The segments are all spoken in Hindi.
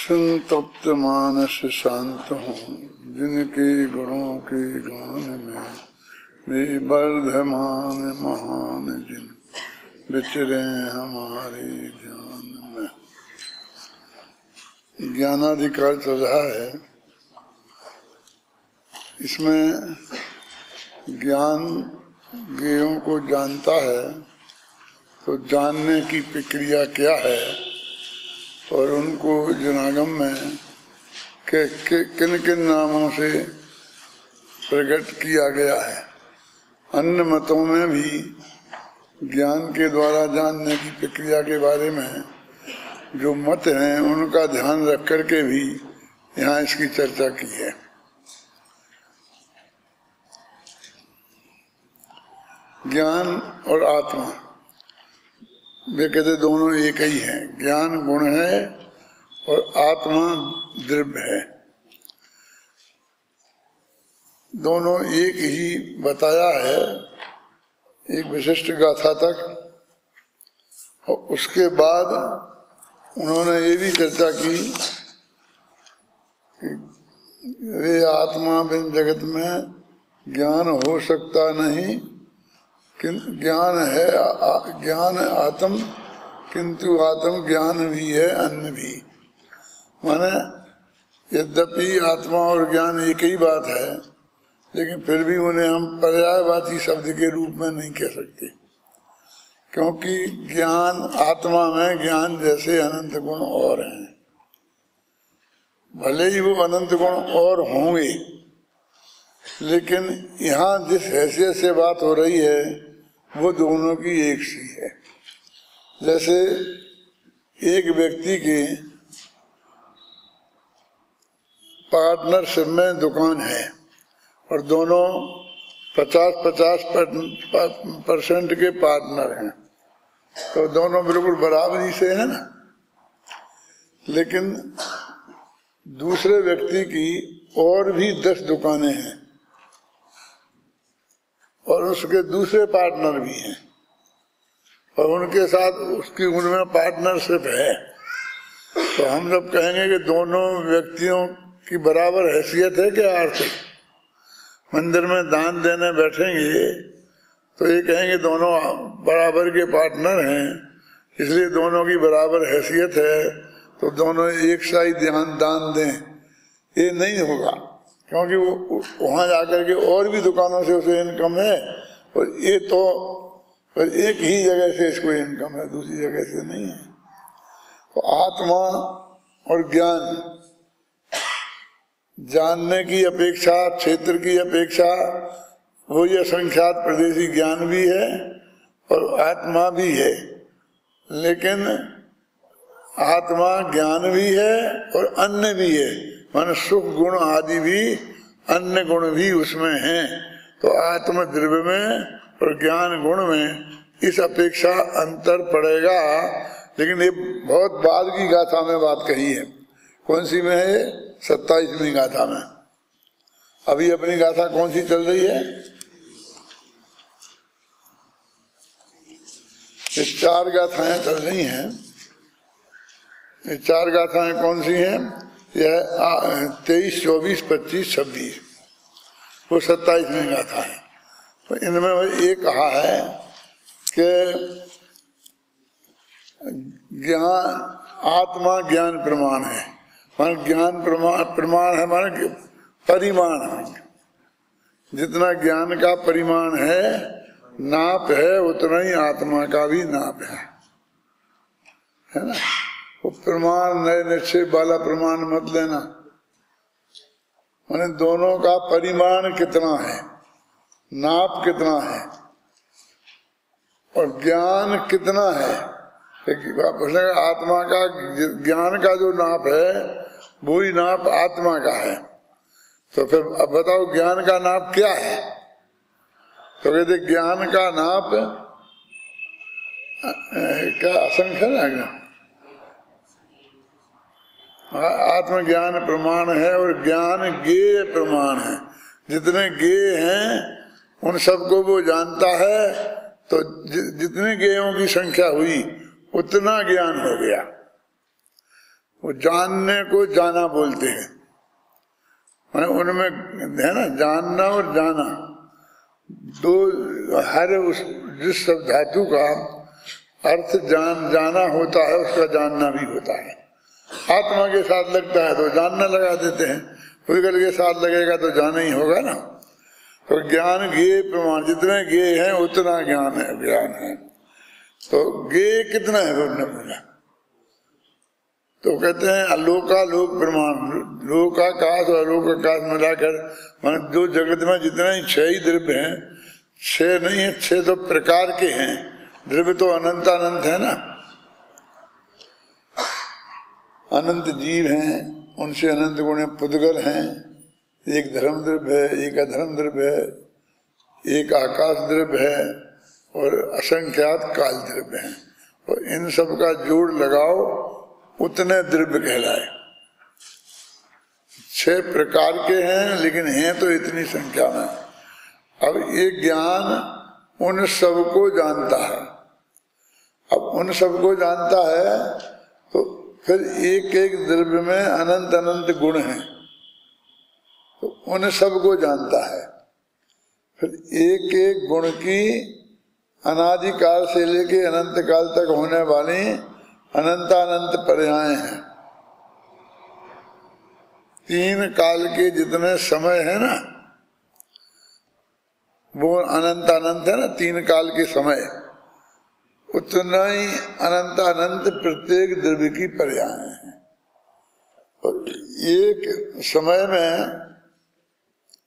संतप्त मानस शांत हूँ, जिनके गुणों के गान में वे वर्धमान महान जिन विचरे हमारे ज्ञान में। ज्ञानाधिकार चल रहा है, इसमें ज्ञान ज्ञेयों को जानता है तो जानने की प्रक्रिया क्या है और उनको जनागम में किन किन नामों से प्रकट किया गया है। अन्य मतों में भी ज्ञान के द्वारा जानने की प्रक्रिया के बारे में जो मत हैं उनका ध्यान रख करके भी यहाँ इसकी चर्चा की है। ज्ञान और आत्मा वे कहते दोनों एक ही हैं। ज्ञान गुण है और आत्मा द्रव्य है। दोनों एक ही बताया है एक विशिष्ट गाथा तक, और उसके बाद उन्होंने ये भी चर्चा की कि वे आत्मा बिन जगत में ज्ञान हो सकता नहीं, ज्ञान है ज्ञान आत्म, किंतु आत्म ज्ञान भी है अन्न भी। माने यद्यपि आत्मा और ज्ञान एक ही बात है, लेकिन फिर भी उन्हें हम पर्यायवाची शब्द के रूप में नहीं कह सकते, क्योंकि ज्ञान आत्मा में ज्ञान जैसे अनंत गुण और हैं। भले ही वो अनंत गुण और होंगे, लेकिन यहाँ जिस हैसियत से बात हो रही है वो दोनों की एक सी है। जैसे एक व्यक्ति के पार्टनरशिप में दुकान है और दोनों 50-50% के पार्टनर हैं, तो दोनों बिल्कुल बराबरी से है ना। लेकिन दूसरे व्यक्ति की और भी 10 दुकानें हैं और उसके दूसरे पार्टनर भी हैं और उनके साथ उसकी उनमें पार्टनरशिप है, तो हम जब कहेंगे कि दोनों व्यक्तियों की बराबर हैसियत है क्या आर्थिक, मंदिर में दान देने बैठेंगे तो ये कहेंगे दोनों बराबर के पार्टनर हैं, इसलिए दोनों की बराबर हैसियत है तो दोनों एक सा ही दान दें, ये नहीं होगा, क्योंकि वो वहां जाकर के और भी दुकानों से उसे इनकम है और ये तो एक ही जगह से इसको इनकम है, दूसरी जगह से नहीं है। तो आत्मा और ज्ञान जानने की अपेक्षा, क्षेत्र की अपेक्षा वो ये असंख्यात प्रदेशी ज्ञान भी है और आत्मा भी है, लेकिन आत्मा ज्ञान भी है और अन्य भी है, माने सुख गुण आदि भी अन्य गुण भी उसमें हैं। तो आत्म द्रव्य में और ज्ञान गुण में इस अपेक्षा अंतर पड़ेगा, लेकिन ये बहुत बाद की गाथा में बात कही है। कौन सी में है? 27वीं गाथा में। अभी अपनी गाथा कौन सी चल रही है? ये 4 गाथाएं चल रही हैं। ये 4 गाथाएं कौन सी हैं? यह 23, 24, 25, 26 वो 27वीं गाथा है। तो इनमें ये कहा है कि ज्ञान आत्मा ज्ञान प्रमाण है, मान ज्ञान प्रमाण है, मान परिमाण है। जितना ज्ञान का परिमाण है, नाप है, उतना ही आत्मा का भी नाप है ना। वो प्रमाण नए निश्चय वाला प्रमाण मत लेना, माने दोनों का परिमाण कितना है, नाप कितना है और ज्ञान कितना है। आत्मा का ज्ञान का जो नाप है वही नाप आत्मा का है। तो फिर अब बताओ ज्ञान का नाप क्या है? तो कहते ज्ञान का नाप क्या असंख्य है, आत्मज्ञान प्रमाण है और ज्ञान ज्ञेय प्रमाण है। जितने ज्ञेय हैं उन सबको वो जानता है, तो जितने ज्ञेयों की संख्या हुई उतना ज्ञान हो गया। वो जानने को जाना बोलते हैं। मैंने उनमें है ना जानना और जाना दो, हर उस जिस सब धातु का अर्थ जाना होता है उसका जानना भी होता है। आत्मा के साथ लगता है तो जानना लगा देते हैं, विकल्प के साथ लगेगा तो जाना ही होगा ना। तो ज्ञान ज्ञेय प्रमाण, जितने ज्ञेय है उतना ज्ञान है। तो ज्ञेय कितना है उन्होंने बोला, तो कहते हैं अलोकालोक प्रमाण, लोकाकाश और अलोकाकाश मिलाकर मान जो जगत में जितने ही 6 ही द्रव्य हैं, 6 नहीं है, 6 तो प्रकार के हैं, द्रव्य तो अनंत अनंत है ना, अनंत जीव हैं, उनसे अनंत गुण पुद्गल हैं, एक धर्म द्रव्य है, एक अधर्म द्रव्य है, एक आकाश द्रव्य है और असंख्यात काल द्रव्य है। और इन सब का जोड़ लगाओ उतने द्रव्य कहलाए। 6 प्रकार के हैं लेकिन हैं तो इतनी संख्या में। अब ये ज्ञान उन सबको जानता है। अब उन सबको जानता है तो फिर एक एक द्रव्य में अनंत अनंत गुण हैं, तो उन सबको जानता है। फिर एक एक गुण की अनादिकाल से लेके अनंत काल तक होने वाली अनंतानंत पर्याय हैं। 3 काल के जितने समय है ना वो अनंत अनंत है ना, 3 काल के समय उतना ही अनंत अनंत प्रत्येक द्रव्य की पर्याय है। और एक समय में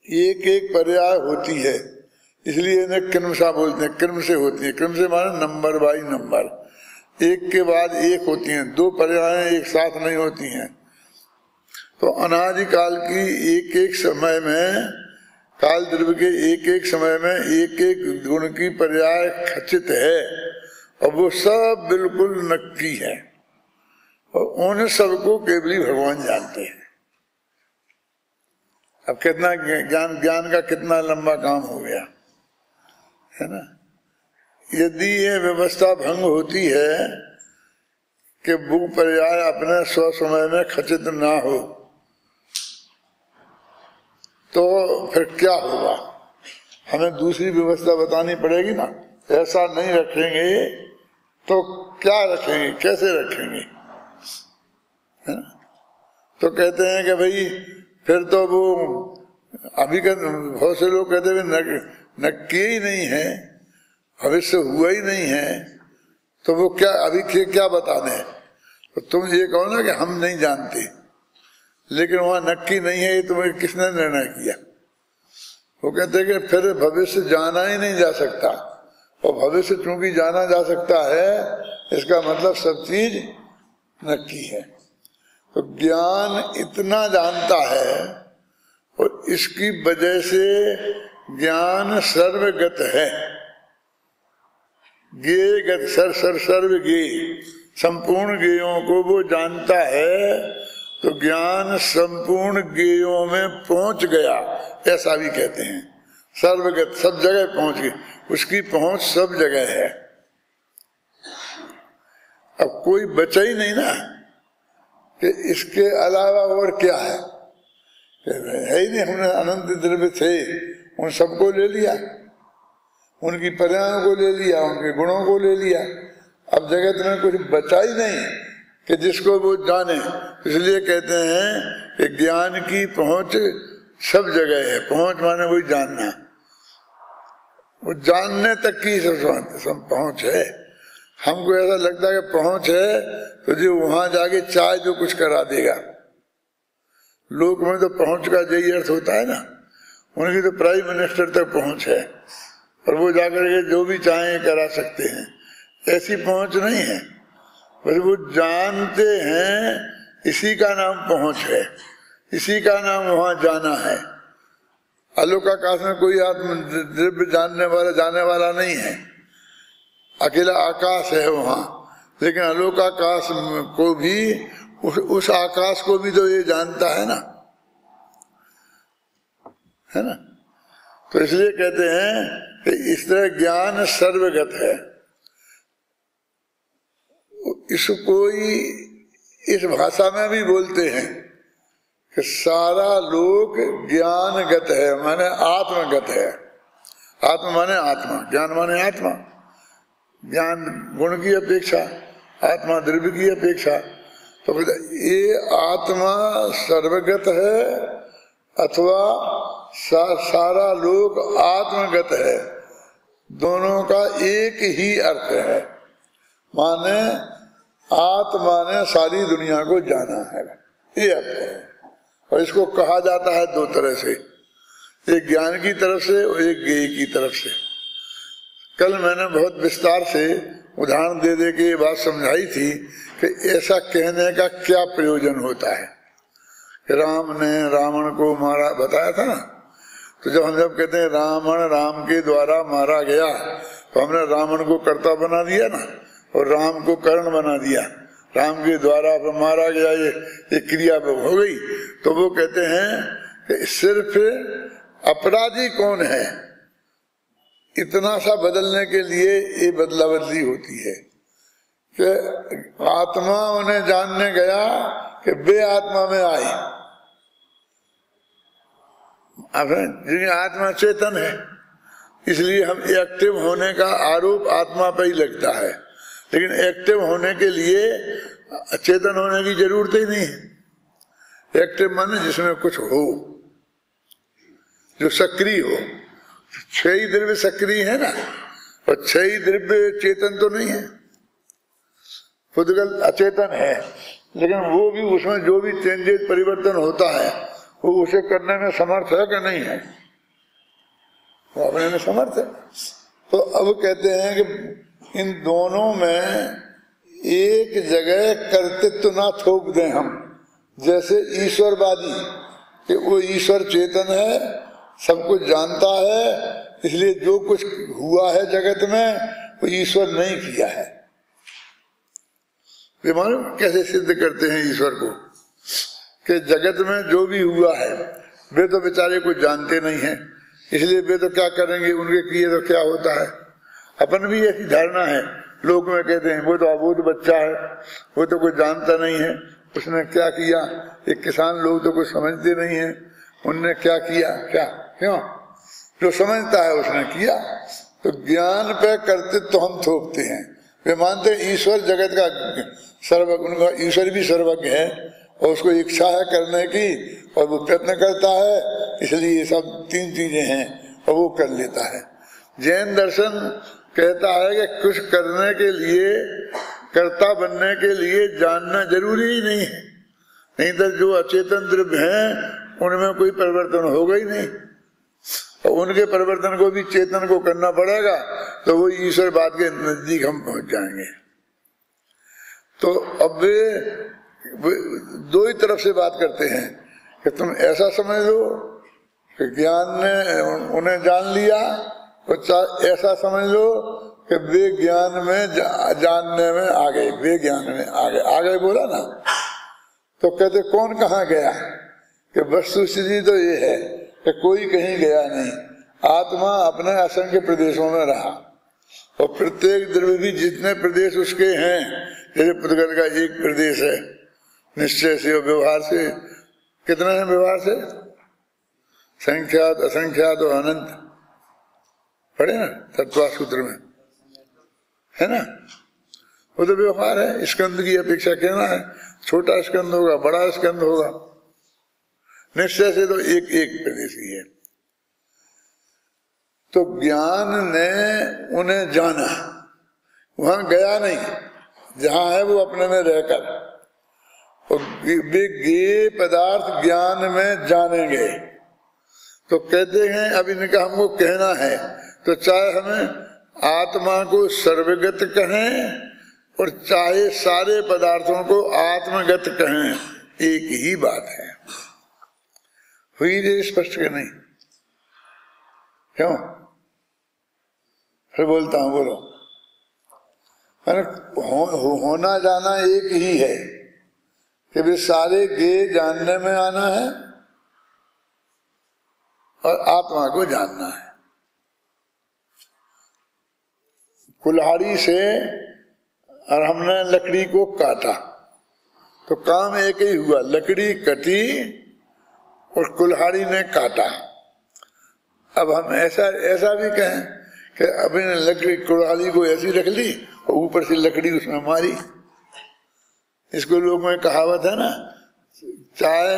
एक एक पर्याय होती है, इसलिए इन्हें क्रमशः बोलते हैं। क्रम से होती है, क्रम से माने नंबर बाई नंबर, एक के बाद एक होती हैं, 2 पर्याय एक साथ नहीं होती हैं। तो अनादिकाल की एक एक समय में, काल द्रव्य के एक एक समय में एक एक गुण की पर्याय खचित है और वो सब बिल्कुल नक्की है। और उन सबको केवल भगवान जानते हैं। अब कितना ज्ञान का कितना लंबा काम हो गया है ना। यदि ये व्यवस्था भंग होती है कि वो पर्याय अपने स्वसमय में खचित ना हो तो फिर क्या होगा, हमें दूसरी व्यवस्था बतानी पड़ेगी ना। ऐसा नहीं रखेंगे तो क्या रखेंगे, कैसे रखेंगे, है ना। तो कहते हैं कि भाई फिर तो वो अभी का बहुत से लोग कहते हैं नक्की ही नहीं है, भविष्य हुआ ही नहीं है, तो वो क्या अभी क्या बता दें। तो तुम ये कहो ना कि हम नहीं जानते, लेकिन वहां नक्की नहीं है, ये तुम्हें किसने निर्णय किया। वो कहते हैं कि फिर भविष्य जाना ही नहीं जा सकता, और भविष्य चूंकि जाना जा सकता है इसका मतलब सब चीज नक्की है। तो ज्ञान इतना जानता है और इसकी वजह से ज्ञान सर्वगत है। ज्ञेयगत सर्व ज्ञेय, संपूर्ण ज्ञेयों को वो जानता है, तो ज्ञान संपूर्ण ज्ञेयों में पहुंच गया, ऐसा भी कहते हैं। सर्वगत, सब जगह पहुंच गई, उसकी पहुंच सब जगह है। अब कोई बचा ही नहीं ना कि इसके अलावा और क्या है ही नहीं। हमने अनंत द्रव्य थे, उन सबको ले लिया, उनकी पर्यायों को ले लिया, उनके गुणों को ले लिया। अब जगत में कुछ बचा ही नहीं कि जिसको वो जाने। इसलिए कहते हैं कि ज्ञान की पहुंच सब जगह है। पहुंच माने वही जानना, वो जानने तक की सब पहुंच है। हमको ऐसा लगता है कि पहुंच है तो जो वहां जाके चाहे जो कुछ करा देगा। लोक में तो पहुंच का यही अर्थ होता है ना, उनकी तो प्राइम मिनिस्टर तक पहुंच है और वो जाकर के जो भी चाहे करा सकते हैं। ऐसी पहुंच नहीं है, बस वो जानते हैं, इसी का नाम पहुंच है, इसी का नाम वहां जाना है। अलोकाकाश में कोई आत्म द्रव्य जाने वाला नहीं है, अकेला आकाश है वहां। लेकिन अलोकाकाश को भी, उस आकाश को भी तो ये जानता है ना, है ना। तो इसलिए कहते हैं कि इस तरह ज्ञान सर्वगत है। इसको कोई इस भाषा में भी बोलते हैं कि सारा लोक ज्ञानगत है, माने आत्मगत है। आत्मा माने आत्मा, ज्ञान माने आत्मा। ज्ञान गुण की अपेक्षा, आत्मा द्रव्य की अपेक्षा। तो ये आत्मा सर्वगत है अथवा सारा लोक आत्मगत है, दोनों का एक ही अर्थ है। माने आत्मा ने सारी दुनिया को जाना है, ये अर्थ है। और इसको कहा जाता है दो तरह से, एक ज्ञान की तरफ से और एक ज्ञेय की तरफ से। कल मैंने बहुत विस्तार से उदाहरण दे दे के ये बात समझाई थी कि ऐसा कहने का क्या प्रयोजन होता है। राम ने रावण को मारा, बताया था ना। तो जब हम कहते हैं रावण राम के द्वारा मारा गया, तो हमने रावण को कर्ता बना दिया ना, और राम को कर्ण बना दिया। राम के द्वारा मारा गया, ये क्रिया हो गई। तो वो कहते हैं कि सिर्फ अपराधी कौन है, इतना सा बदलने के लिए ये बदला बदली होती है कि आत्मा उन्हें जानने गया कि वे आत्मा में आए। जिनकी आत्मा चेतन है, इसलिए हम एक्टिव होने का आरोप आत्मा पर ही लगता है, लेकिन एक्टिव होने के लिए चेतन होने की जरूरत ही नहीं है। एक्टिव माने जिसमें कुछ हो, जो सक्रिय हो। छह ही द्रव्य सक्रिय है ना, और छह ही द्रव्य चेतन तो नहीं है। पुद्गल अचेतन है, लेकिन वो भी उसमें जो भी चेंजेस परिवर्तन होता है वो उसे करने में समर्थ है कि नहीं है, वो अपने में समर्थ है। तो अब कहते हैं कि इन दोनों में एक जगह कर्तृत्व ना थोप दें हम, जैसे ईश्वरवादी कि वो ईश्वर चेतन है, सब कुछ जानता है, इसलिए जो कुछ हुआ है जगत में वो ईश्वर नहीं किया है। वे मालूम कैसे सिद्ध करते हैं ईश्वर को कि जगत में जो भी हुआ है वे तो बेचारे कुछ जानते नहीं हैं, इसलिए वे तो क्या करेंगे, उनके किए तो क्या होता है। अपन भी ऐसी धारणा है, लोग में कहते हैं वो तो अबोध बच्चा है, वो तो कुछ जानता नहीं है, उसने क्या किया। एक किसान लोग तो कुछ समझते नहीं है, उनने क्या किया, क्या क्यों, जो समझता है उसने किया। तो ज्ञान पे कर्तृत्व तो हम थोपते हैं। वे मानते हैं ईश्वर जगत का सर्वज्ञ, उनका ईश्वर भी सर्वज्ञ है और उसको इच्छा है करने की और वो प्रयत्न करता है, इसलिए ये सब तीन चीजें हैं और वो कर लेता है। जैन दर्शन कहता है कि कुछ करने के लिए, कर्ता बनने के लिए जानना जरूरी ही नहीं है, नहीं तो जो अचेतन द्रव्य हैं उनमें कोई परिवर्तन होगा ही नहीं, और उनके परिवर्तन को भी चेतन को करना पड़ेगा, तो वो ईश्वरवाद के नजदीक हम पहुंच जाएंगे। तो अब वे दो ही तरफ से बात करते हैं कि तुम ऐसा समझ लो कि ज्ञान ने उन्हें जान लिया, और ऐसा समझ लो कि वे ज्ञान में जानने में आ गए, वे ज्ञान में आ गए बोला ना। तो कहते कौन कहाँ गया, कि वस्तुस्थिति तो ये है कि कोई कहीं गया नहीं, आत्मा अपने असंख्य प्रदेशों में रहा, और प्रत्येक द्रव्य भी जितने प्रदेश उसके हैं, जैसे पुद्गल का एक प्रदेश है निश्चय से और व्यवहार से, कितना है व्यवहार से, संख्यात असंख्यात और अनंत, पढ़े ना तत्वा सूत्र में है ना। वो तो व्यवहार है, स्कंद की अपेक्षा कहना है, छोटा स्कंद होगा, बड़ा स्कंद होगा, निश्चय से तो एक एक प्रदेश ही है। तो ज्ञान ने उन्हें जाना, वहां गया नहीं, जहां है वो अपने में रहकर, और वे ज्ञेय पदार्थ ज्ञान में जानेंगे। तो कहते हैं अब इनका हमको कहना है, तो चाहे हमें आत्मा को सर्वगत कहें और चाहे सारे पदार्थों को आत्मगत कहें, एक ही बात है। हुई ये स्पष्ट कि नहीं, क्यों फिर बोलता हूं, बोलो। होना जाना एक ही है कि वे सारे ज्ञेय जानने में आना है और आत्मा को जानना है। कुल्हाड़ी से और हमने लकड़ी को काटा, तो काम एक ही हुआ, लकड़ी कटी और कुल्हाड़ी ने काटा। अब हम ऐसा भी कहें कि अभी ने लकड़ी कुल्हाड़ी को ऐसी रख ली और ऊपर से लकड़ी उसमें मारी। इसको लोग में कहावत है ना, चाहे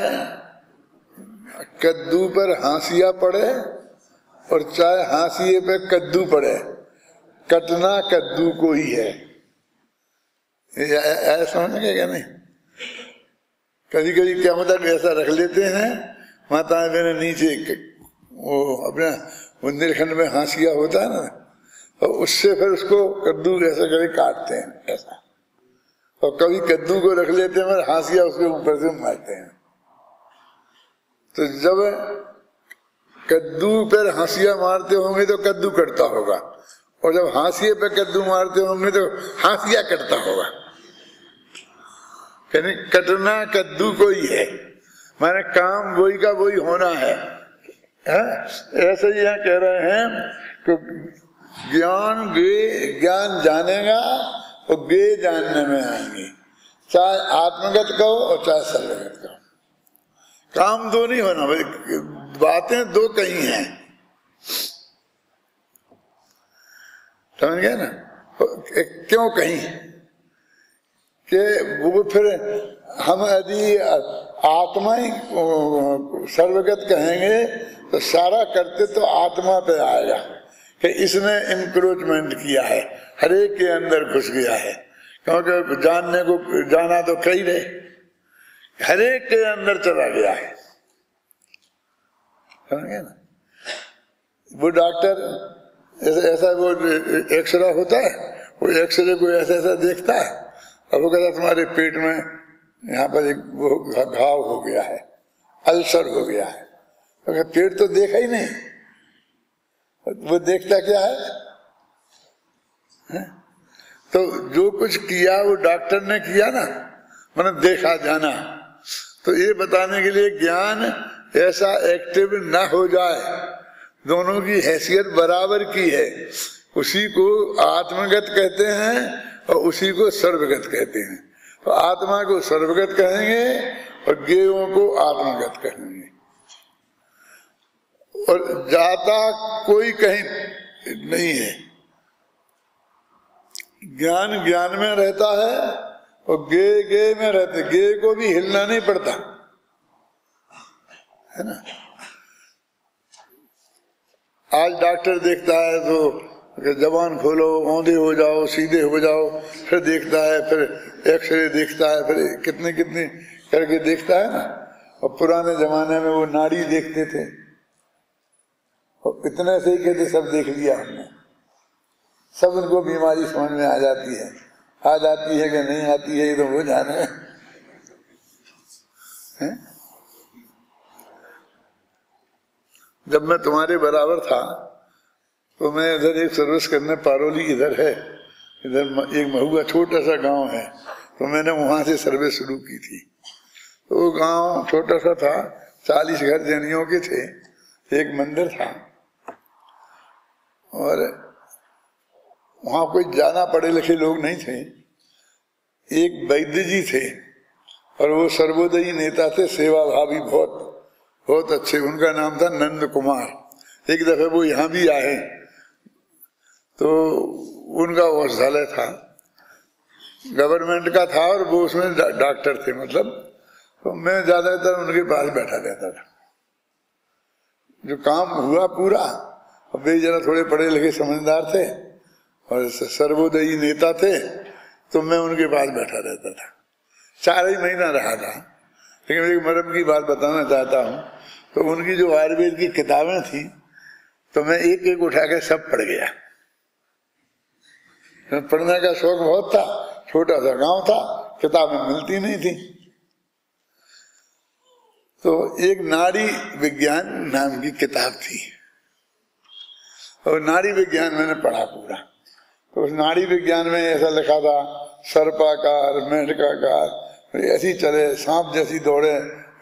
कद्दू पर हाशिया पड़े और चाहे हाशिए पे कद्दू पड़े, कटना कद्दू को ही है। ऐसा समझेंगे क्या? नहीं, कभी कभी क्या मतलब ऐसा रख लेते हैं माताएं बहनें, नीचे वो अपने बुंदेलखंड में हाशिया होता है ना, और उससे फिर उसको कद्दू ऐसा करके काटते हैं ऐसा, और कभी कद्दू को रख लेते हैं और हाशिया उसके ऊपर से मारते हैं। तो जब कद्दू पर हाशिया मारते होंगे तो कद्दू कटता होगा, और जब हाशिए पे कद्दू मारते होंगे तो हाशिया कटता होगा। यानी कटना कद्दू को ही है, माने काम वही का वही होना है। ऐसे ही यहाँ कह रहे हैं कि ज्ञान जानेगा और गे जानने में आएंगे, चाहे आत्मगत कहो और चाहे सर्वगत कहो। काम दो नहीं होना भाई, बातें दो कहीं हैं, समझ गए ना? क्यों कहीं कि वो फिर हम यदि आत्मा ही सर्वगत कहेंगे तो सारा करते तो आत्मा पे आएगा कि इसने इंक्रोचमेंट किया है, हरेक के अंदर घुस गया है। क्योंकि जानने को जाना तो कई रहे, हरेक के अंदर चला गया है, समझ गए ना? वो डॉक्टर ऐसा वो एक्सरे होता है, वो एक्सरे को ऐसा देखता है, अब वो कहता तुम्हारे पेट में यहाँ पर एक वो घाव हो गया है, अल्सर हो गया है। तो पेट तो देखा ही नहीं, वो देखता क्या है? तो जो कुछ किया वो डॉक्टर ने किया ना, मतलब देखा जाना। तो ये बताने के लिए ज्ञान ऐसा एक्टिव ना हो जाए, दोनों की हैसियत बराबर की है, उसी को आत्मगत कहते हैं और उसी को सर्वगत कहते हैं। तो आत्मा को सर्वगत कहेंगे और ज्ञेयों को आत्मगत कहेंगे। और जाता कोई कहीं नहीं है, ज्ञान ज्ञान में रहता है और गे में रहते, गे को भी हिलना नहीं पड़ता है ना। आज डॉक्टर देखता है तो जबान खोलो, औंधे हो जाओ, सीधे हो जाओ, फिर देखता है, फिर एक्सरे देखता है, फिर कितने कितने करके देखता है ना। और पुराने जमाने में वो नाड़ी देखते थे और इतने से ही कहते सब देख लिया हमने, सब उनको बीमारी समझ में आ जाती है। आ जाती है कि नहीं आती है ये तो वो जाने है? जब मैं तुम्हारे बराबर था तो मैं इधर एक सर्विस करने, पारोली इधर है, इधर एक महुआ छोटा सा गांव है, तो मैंने वहां से सर्विस शुरू की थी। तो वो गांव छोटा सा था, 40 घर जैनियों के थे, एक मंदिर था और वहां कोई ज्यादा पढ़े लिखे लोग नहीं थे। एक वैद्य जी थे और वो सर्वोदयी नेता थे, सेवा भावी, बहुत अच्छे। उनका नाम था नंद कुमार। एक दफे वो यहाँ भी आए तो उनका औषधालय था, गवर्नमेंट का था और वो उसमें डॉक्टर थे मतलब। तो मैं ज्यादातर उनके पास बैठा रहता था। जो काम हुआ पूरा, वे जरा थोड़े पढ़े लिखे समझदार थे और सर्वोदयी नेता थे, तो मैं उनके पास बैठा रहता था। 4 ही महीना रहा था। लेकिन एक मरम की बात बताना चाहता हूँ। तो उनकी जो आयुर्वेद की किताबें थी तो मैं एक एक उठा के सब पढ़ गया। पढ़ने का शौक बहुत था, छोटा सा गांव था, किताबें मिलती नहीं थी। तो एक नाड़ी विज्ञान नाम की किताब थी और नाड़ी विज्ञान मैंने पढ़ा पूरा। तो उस नाड़ी विज्ञान में ऐसा लिखा था, सर्पाकार, मेढकाकार, ऐसी चले, सांप जैसी दौड़े,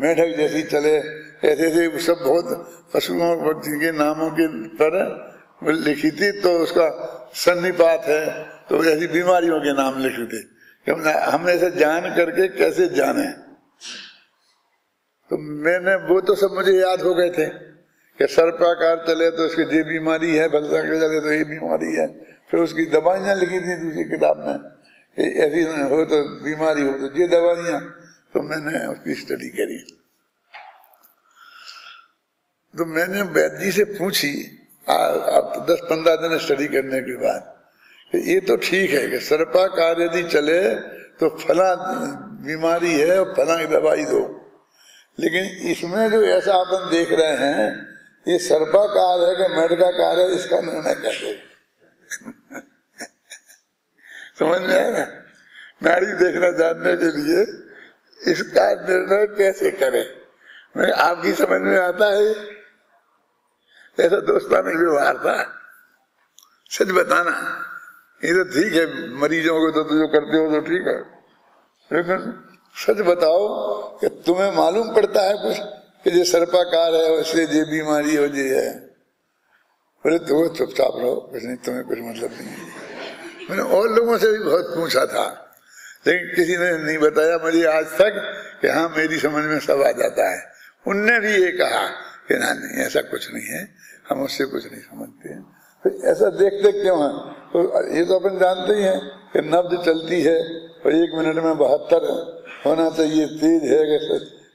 मेढक जैसी चले, ऐसे ऐसे सब बहुत पशुओं के नामों के पर लिखी थी। तो उसका सन्निपात है, तो ऐसी बीमारियों के नाम लिखे थे हम ऐसे जान करके कैसे जाने। तो मैंने वो तो सब मुझे याद हो गए थे कि सर्पाकार चले तो उसकी ये बीमारी है, भलसा के चले तो ये बीमारी है। फिर उसकी दवाइयां लिखी थी दूसरी किताब में कि ऐसी हो तो बीमारी हो तो ये दवाइयां। तो मैंने उसकी स्टडी करी। तो मैंने वैद्य जी से पूछी अब 10-15 दिन स्टडी करने के बाद, ये तो ठीक है कि सर्पाकार यदि चले तो फला बीमारी है और फला की दवाई दो, लेकिन इसमें जो ऐसा अपन देख रहे हैं ये सर्पाकार है कि मेढकाकार है, इसका निर्णय कैसे समझ में आया ना। नाड़ी देखना जानने के लिए इसका निर्णय कैसे करें, मैं आपकी समझ में आता है। ऐसा दोस्ताना व्यवहार था। सच बताना, ये तो ठीक है मरीजों को तो जो करते हो तो ठीक है, लेकिन सच बताओ कि तुम्हें मालूम पड़ता है कुछ कि ये सर्पाकार है उससे ये बीमारी हो जी है। बोले तो चुपचाप रहो, कुछ नहीं, तुम्हें कुछ मतलब नहीं। मैंने और लोगों से भी बहुत पूछा था, लेकिन किसी ने नहीं बताया मुझे आज तक कि हाँ मेरी समझ में सब आ जाता है। उनने भी ये कहा कि ना नहीं ऐसा कुछ नहीं है, हम उससे कुछ नहीं समझते हैं। तो ऐसा देखते क्यों है? तो ये तो अपन जानते ही हैं कि नब्ज चलती है और 1 मिनट में 72 होना चाहिए, तेज है कि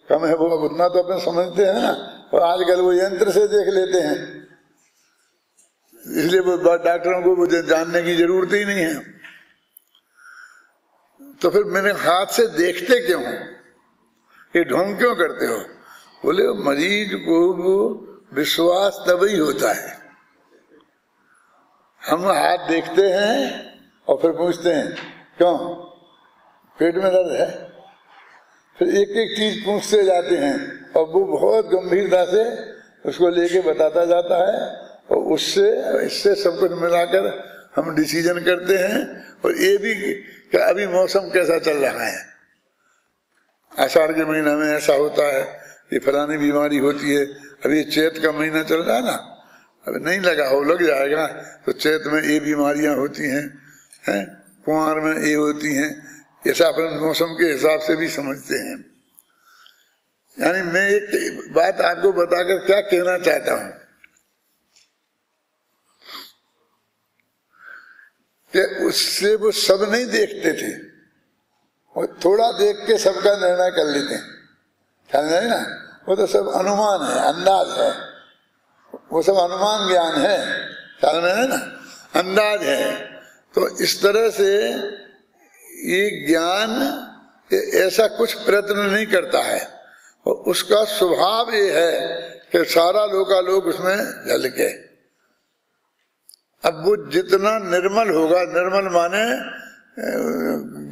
कम है, वो उतना तो अपन समझते हैं ना। और आजकल वो यंत्र से देख लेते हैं, इसलिए वो डॉक्टरों को मुझे जानने की जरूरत ही नहीं है। तो फिर मैंने हाथ से देखते क्यों, ये ढोंग क्यों करते हो? बोले मरीज को वो विश्वास तभी होता है, हम हाथ देखते हैं और फिर पूछते हैं क्यों, पेट में दर्द है, फिर एक एक चीज पूछते जाते हैं और वो बहुत गंभीरता से उसको लेके बताता जाता है और उससे इससे सब कुछ मिलाकर हम डिसीजन करते हैं। और ये भी कि अभी मौसम कैसा चल रहा है, आषाढ़ के महीना में ऐसा होता है, ये फलानी बीमारी होती है। अभी चैत का महीना चल रहा है ना, अभी नहीं लगा हो, लग जाएगा। तो चैत में ये बीमारियां होती हैं, कुंवार में ये होती हैं, ऐसा अपन मौसम के हिसाब से भी समझते हैं। यानी मैं एक बात आपको बताकर क्या कहना चाहता हूं कि उससे वो सब नहीं देखते थे, वो थोड़ा देख के सबका निर्णय कर लेते हैं, ख्याल नहीं ना। वो तो सब अनुमान है, अंदाज है, वो सब अनुमान ज्ञान है, ख्याल में है ना, अंदाज है। तो इस तरह से ये ज्ञान ऐसा कुछ प्रयत्न नहीं करता है और उसका स्वभाव ये है कि सारा लोकालोक उसमें झलके। अब वो जितना निर्मल होगा, निर्मल माने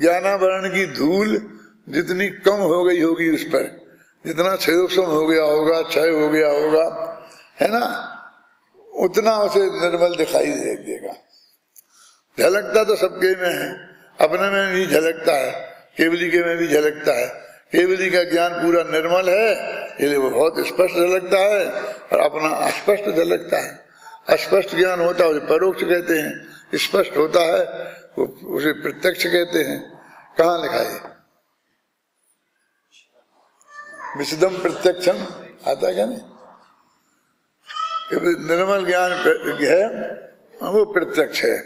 ज्ञानावरण की धूल जितनी कम हो गई होगी उस पर, जितना क्षयोक्षम हो गया होगा, क्षय हो गया होगा, है ना, उतना उसे निर्मल दिखाई देगा। झलकता तो सबके में है, अपने में भी झलकता है, केवली के में भी झलकता है। केवली का ज्ञान पूरा निर्मल है इसलिए वो बहुत स्पष्ट झलकता है और अपना अस्पष्ट झलकता है। अस्पष्ट ज्ञान होता है उसे परोक्ष कहते हैं, स्पष्ट होता है वो उसे प्रत्यक्ष कहते हैं। कहाँ लिखा है? विशुद्धम प्रत्यक्षम आता है क्या नहीं? निर्मल ज्ञान है वो प्रत्यक्ष है।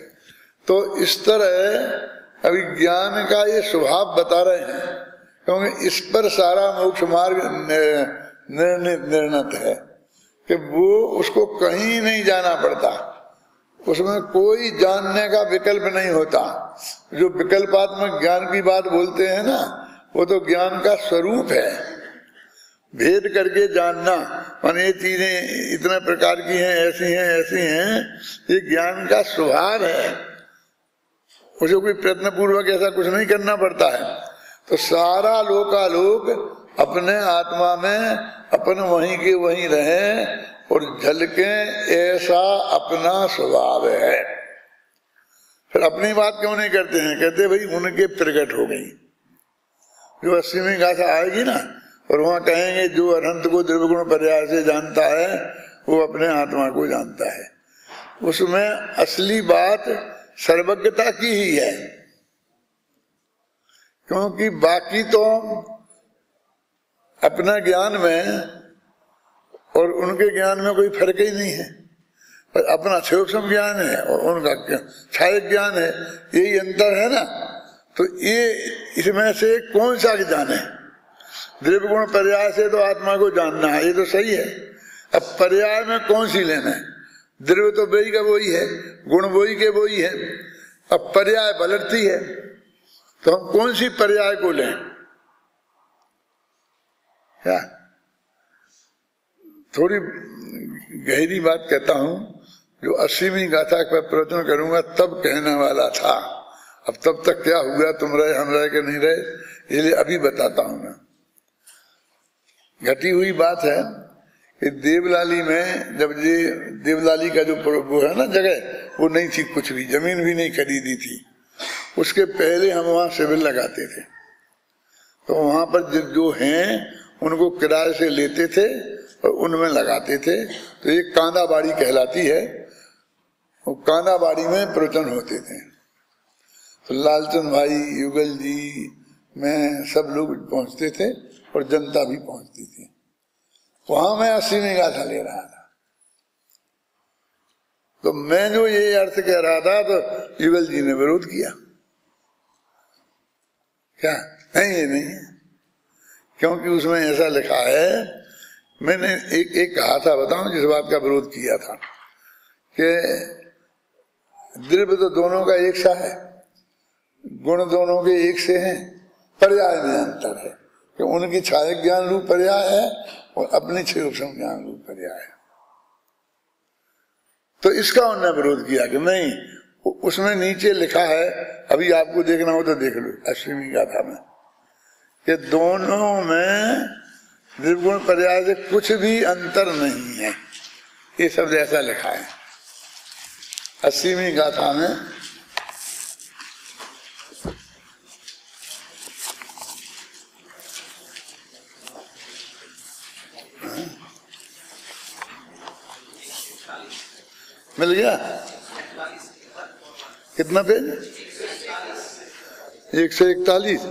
तो इस तरह अभी ज्ञान का ये स्वभाव बता रहे हैं, क्योंकि इस पर सारा मोक्ष मार्ग निर्णित है कि वो उसको कहीं नहीं जाना पड़ता, उसमें कोई जानने का विकल्प नहीं होता। जो विकल्पात्मक ज्ञान की बात बोलते हैं ना, वो तो ज्ञान का स्वरूप है। भेद करके जानना माने ये चीजें इतने प्रकार की हैं, ऐसी हैं, ऐसी हैं, ये ज्ञान का स्वभाव है। उसे कोई प्रयत्न पूर्वक ऐसा कुछ नहीं करना पड़ता है। तो सारा लोकालोक अपने आत्मा में अपन वहीं के वहीं रहे और झलके, ऐसा अपना स्वभाव है। फिर अपनी बात क्यों नहीं करते हैं? कहते भाई उनके प्रकट हो गई। जो 80वीं गाथा आएगी ना और वहां कहेंगे जो अनंत को द्रव्यगुण पर्याय से जानता है वो अपने आत्मा को जानता है। उसमें असली बात सर्वज्ञता की ही है। क्योंकि बाकी तो अपना ज्ञान में और उनके ज्ञान में कोई फर्क ही नहीं है, पर अपना सूक्ष्म ज्ञान है और उनका क्षायक ज्ञान है, यही अंतर है ना। तो ये इसमें से कौन सा ज्ञान है? द्रव्य गुण पर्याय से तो आत्मा को जानना है, ये तो सही है। अब पर्याय में कौन सी लेना है? द्रव्य तो वही का वही है, गुण वही के वही है, अब पर्याय पलटती है, तो हम कौन सी पर्याय को लें? क्या थोड़ी गहरी बात कहता हूं, जो 80वीं गाथा पर प्रवचन करूंगा तब कहने वाला था। अब तब तक क्या हुआ, तुम रहे हम रहे कि नहीं रहे, इसलिए अभी बताता हूं मैं। घटी हुई बात है कि देवलाली में, जब ये देवलाली का जो वो है ना जगह, वो नहीं थी, कुछ भी जमीन भी नहीं खरीदी थी। उसके पहले हम वहां शिविर लगाते थे, तो वहां पर जो हैं उनको किराए से लेते थे और उनमें लगाते थे। तो एक कांदाबाड़ी कहलाती है, वो कांदाबाड़ी में प्रवचन होते थे। तो लालचंद भाई, युगल जी, मैं, सब लोग पहुंचते थे और जनता भी पहुंचती थी। वहां मैं 80वीं गाथा ले रहा था, तो मैं जो ये अर्थ कह रहा था तो युगल जी ने विरोध किया, क्या नहीं ये नहीं है, क्योंकि उसमें ऐसा लिखा है। मैंने एक कहा था, बताऊं जिस बात का विरोध किया था, कि द्रव्य तो दोनों का एक सा है, गुण दोनों के एक से हैं, पर्याय में अंतर है कि उनकी छायक ज्ञान रूप पर्याय है और अपनी सूक्ष्म ज्ञान रूप पर्याय है। तो इसका उन्होंने विरोध किया कि नहीं, उसमें नीचे लिखा है, अभी आपको देखना हो तो देख लो 80वीं गाथा में, कि दोनों में निर्गुण पर्याय से कुछ भी अंतर नहीं है, ये शब्द ऐसा लिखा है 80वीं गाथा में। मिल गया? कितना पेज? 141।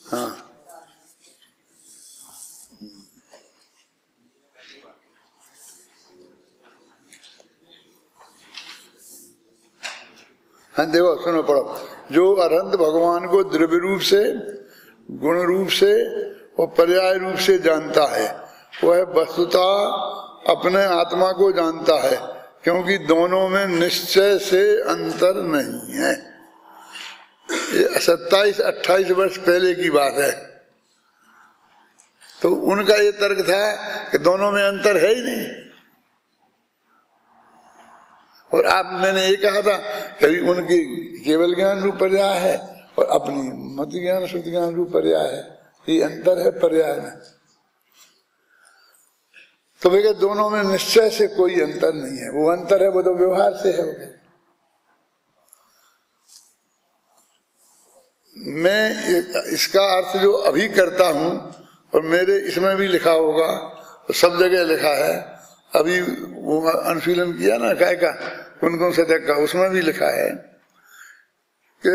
हाँ, हाँ देखो, सुनो पढ़ो। जो अनंत भगवान को द्रव्य रूप से, गुण रूप से और पर्याय रूप से जानता है, वह वस्तुतः अपने आत्मा को जानता है, क्योंकि दोनों में निश्चय से अंतर नहीं है। ये 27-28 वर्ष पहले की बात है। तो उनका ये तर्क था कि दोनों में अंतर है ही नहीं। और आप, मैंने ये कहा था कभी उनकी केवल ज्ञान रूप पर्याय है और अपनी मत ज्ञान शुद्ध ज्ञान रूप पर्याय है, ये अंतर है पर्याय में। तो वे दोनों में निश्चय से कोई अंतर नहीं है, वो अंतर है वो तो व्यवहार से है। मैं इसका अर्थ जो अभी करता हूं, और मेरे इसमें भी लिखा होगा, तो सब जगह लिखा है। अभी वो अनुशीलन किया ना काय का, कौन शतक का, उसमें भी लिखा है कि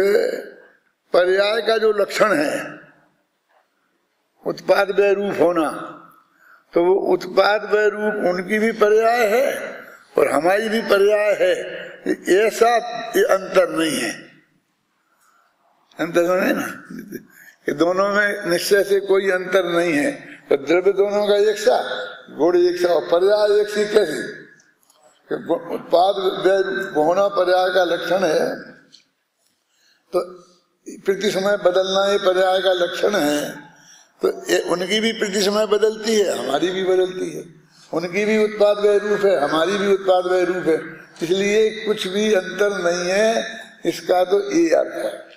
पर्याय का जो लक्षण है उत्पाद व्यय रूप होना, तो वो उत्पाद व्यय रूप उनकी भी पर्याय है और हमारी भी पर्याय है। ऐसा ये अंतर नहीं है, अंतर नहीं ना, कि दोनों में निश्चय से कोई अंतर नहीं है। तो द्रव्य दोनों का एक सा, गुण एक सा और पर्याय एक सी। कैसे? उत्पाद व्यय होना पर्याय का लक्षण है, तो प्रति समय बदलना ये पर्याय का लक्षण है। तो उनकी भी प्रति समय बदलती है, हमारी भी बदलती है। उनकी भी उत्पाद व्यय रूप है, हमारी भी उत्पाद व्यय रूप है, इसलिए कुछ भी अंतर नहीं है। इसका तो ये अर्थ है।